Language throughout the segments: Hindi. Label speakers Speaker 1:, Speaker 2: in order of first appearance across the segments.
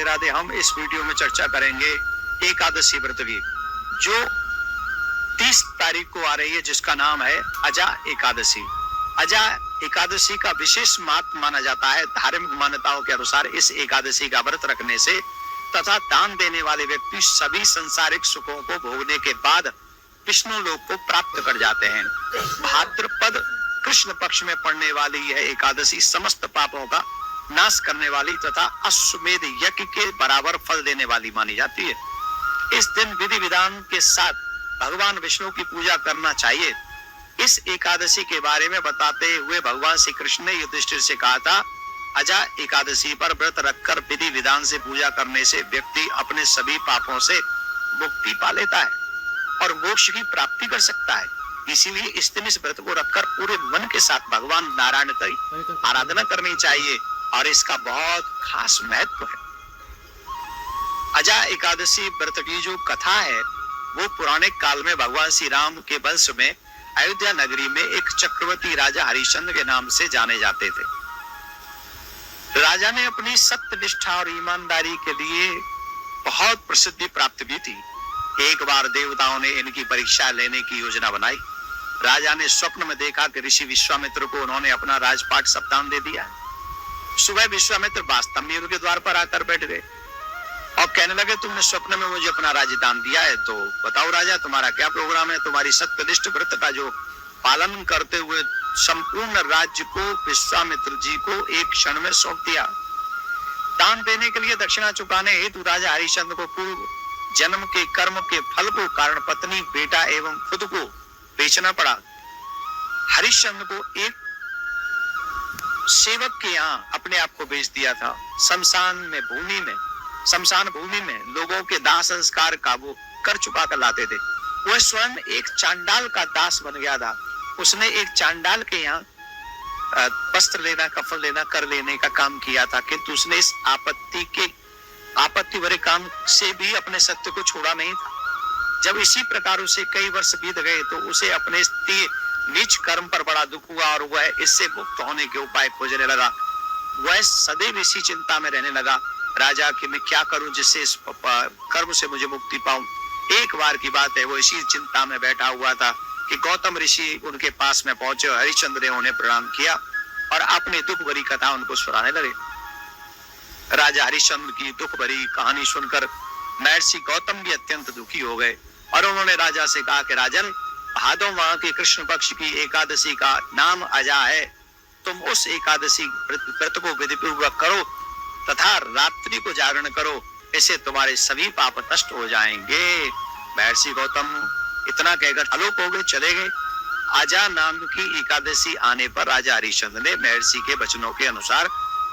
Speaker 1: राधे। हम इस वीडियो में चर्चा करेंगे एकादशी व्रत की, जो 30 तारीख को आ रही है, जिसका नाम है अजा एकादशी। अजा एकादशी का विशेष महत्व माना जाता है। धार्मिक मान्यताओं के अनुसार इस एकादशी का व्रत रखने से तथा दान देने वाले व्यक्ति सभी संसारिक सुखों को भोगने के बाद विष्णु लोक को प्राप्त कर जाते हैं। भाद्रपद कृष्ण पक्ष में पड़ने वाली यह एकादशी समस्त पापों का नाश करने वाली तथा अश्वमेध यज्ञ के बराबर फल देने वाली मानी जाती है। इस दिन विधि विधान के साथ भगवान विष्णु की पूजा करना चाहिए। इस एकादशी के बारे में बताते हुए भगवान श्री कृष्ण ने युधिष्ठिर से कहा था, अजा एकादशी पर व्रत रखकर विधि विधान से पूजा करने से व्यक्ति अपने सभी पापों से मुक्ति पा लेता है और मोक्ष की प्राप्ति कर सकता है। इसीलिए इस दिन इस व्रत को रखकर पूरे मन के साथ भगवान नारायण की आराधना करनी चाहिए और इसका बहुत खास महत्व है। अजा एकादशी व्रत की जो कथा है वो पुराने काल में भगवान श्री राम के वंश में अयोध्या नगरी में एक चक्रवर्ती राजा हरिश्चंद्र के नाम से जाने जाते थे। राजा ने अपनी सत्यनिष्ठा और ईमानदारी के लिए बहुत प्रसिद्धि प्राप्त की थी। एक बार देवताओं ने इनकी परीक्षा लेने की योजना बनाई। राजा ने स्वप्न में देखा कि ऋषि विश्वामित्र को उन्होंने अपना राजपाट सप्तान दे दिया। सुबह विश्वामित्र वास्तव में उनके द्वार पर आकर बैठ गए और कहने लगे, तुमने स्वप्न में मुझे अपना राजदान दिया है, तो बताओ राजा, तुम्हारा क्या प्रोग्राम है। तुम्हारी सत्यनिष्ठ व्रत का जो पालन करते हुए संपूर्ण राज्य को विश्वामित्र जी को एक क्षण में सौंप दिया। दान देने के लिए दक्षिणा चुकाने हेतु राजा हरिश्चंद्र को पूर्व जन्म के कर्म के फल को कारण पत्नी, बेटा एवं खुद को बेचना पड़ा। हरिश्चंद्र को एक सेवक के यहाँ अपने आप को बेच दिया था। शमशान भूमि में लोगों के दाह संस्कार का वो कर चुका कर लाते थे। वह स्वयं एक चांडाल का दास बन गया था। उसने एक चांडाल के यहाँ वस्त्र लेना, कफन लेना, कर लेने का काम किया था, किंतु उसने इस आपत्ति भरे काम से भी अपने सत्य को छोड़ा नहीं था। जब इसी प्रकार उसे कई वर्ष बीत गए तो उसे अपने नीच कर्म पर बड़ा दुख हुआ और वह इससे मुक्त होने के उपाय खोजने लगा। वह सदैव इसी चिंता में रहने लगा, राजा कि मैं क्या करूं जिससे इस कर्म से मुझे मुक्ति पाऊं। एक बार की बात है, वो इसी चिंता में बैठा हुआ था कि गौतम ऋषि उनके पास में पहुंचे। हरिश्चंद्र ने उन्हें प्रणाम किया और अपनी दुख भरी कथा उनको सुनाने लगे। राजा हरिश्चंद्र की दुख भरी कहानी सुनकर महर्षि गौतम भी अत्यंत दुखी हो गए और उन्होंने राजा से कहा कि राजन, भादों माह की कृष्ण पक्ष की एकादशी का नाम अजा है। तुम उस एकादशी व्रत को विधि पूर्वक करो तथा रात्रि को जागरण करो, इससे तुम्हारे सभी पाप नष्ट हो जाएंगे। महर्षि गौतम इतना कहकर आलोक हो गए, चले गए। अजा नाम की एकादशी आने पर राजा हरिश्चंद्र ने महर्षि के वचनों के अनुसार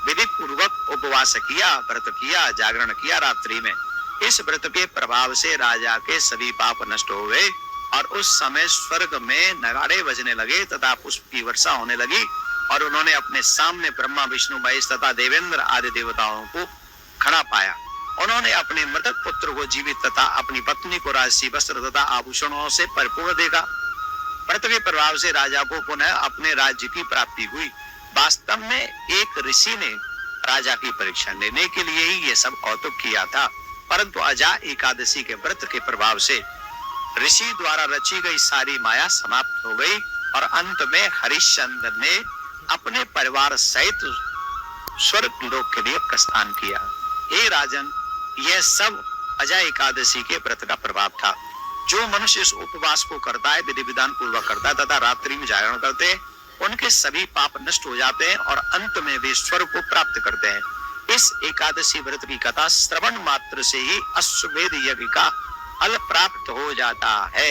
Speaker 1: विधि पूर्वक उपवास किया, व्रत किया, जागरण किया रात्रि में। इस व्रत के प्रभाव से राजा के सभी पाप नष्ट हो गए और उस समय स्वर्ग में नगाड़े बजने लगे तथा पुष्प की वर्षा होने लगी और उन्होंने अपने सामने ब्रह्मा, विष्णु, महेश तथा देवेंद्र आदि देवताओं को खड़ा पाया। उन्होंने अपने मृतक पुत्र को जीवित तथा अपनी पत्नी को राजसी वस्त्र तथा आभूषणों से परिपूर्ण देखा। व्रत के प्रभाव से राजा को पुनः अपने राज्य की प्राप्ति हुई। वास्तव में एक ऋषि ने राजा की परीक्षा लेने के लिए ही ये सब कौतुक किया था, परंतु अजा एकादशी के व्रत के प्रभाव से ऋषि द्वारा रची गई सारी माया समाप्त हो गई और अंत में हरिश्चंद्र ने अपने परिवार सहित स्वर्ग लोक के लिए प्रस्थान किया। हे राजन, यह सब अजा एकादशी के व्रत का प्रभाव था। जो मनुष्य इस उपवास को करता है, विधि विधान पूर्वक करता है तथा रात्रि में जागरण करते हैं, उनके सभी पाप नष्ट हो जाते हैं और अंत में वे स्वर्ग को प्राप्त करते हैं। इस एकादशी व्रत की कथा श्रवण मात्र से ही अश्वमेध यज्ञ का फल प्राप्त हो जाता है।